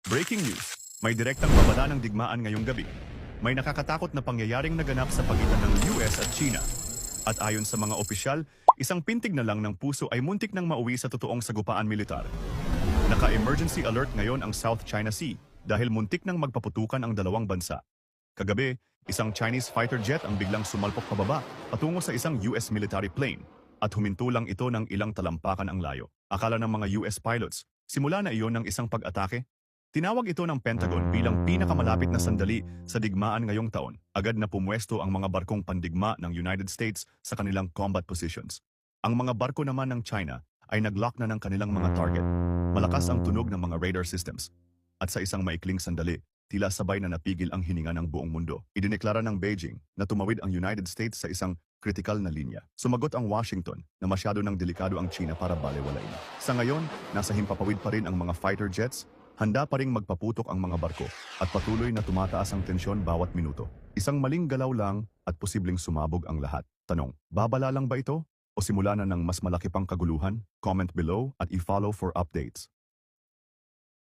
Breaking news. May direktang babala ng digmaan ngayong gabi. May nakakatakot na pangyayaring naganap sa pagitan ng US at China. At ayon sa mga opisyal, isang pintig na lang ng puso ay muntik nang mauwi sa totoong sagupaan militar. Naka-emergency alert ngayon ang South China Sea dahil muntik nang magpaputukan ang dalawang bansa. Kagabi, isang Chinese fighter jet ang biglang sumalpok pababa patungo sa isang US military plane at huminto lang ito ng ilang talampakan ang layo. Akala ng mga US pilots, simula na iyon ng isang pag-atake. Tinawag ito ng Pentagon bilang pinakamalapit na sandali sa digmaan ngayong taon. Agad na pumwesto ang mga barkong pandigma ng United States sa kanilang combat positions. Ang mga barko naman ng China ay nag-lock na ng kanilang mga target. Malakas ang tunog ng mga radar systems. At sa isang maikling sandali, tila sabay na napigil ang hininga ng buong mundo. Idineklara ng Beijing na tumawid ang United States sa isang kritikal na linya. Sumagot ang Washington na masyado ng delikado ang China para balewalain. Sa ngayon, nasa himpapawid pa rin ang mga fighter jets. Handa pa ring magpaputok ang mga barko at patuloy na tumataas ang tensyon bawat minuto. Isang maling galaw lang at posibleng sumabog ang lahat. Tanong, babala lang ba ito? O simula na ng mas malaki pang kaguluhan? Comment below at i-follow for updates.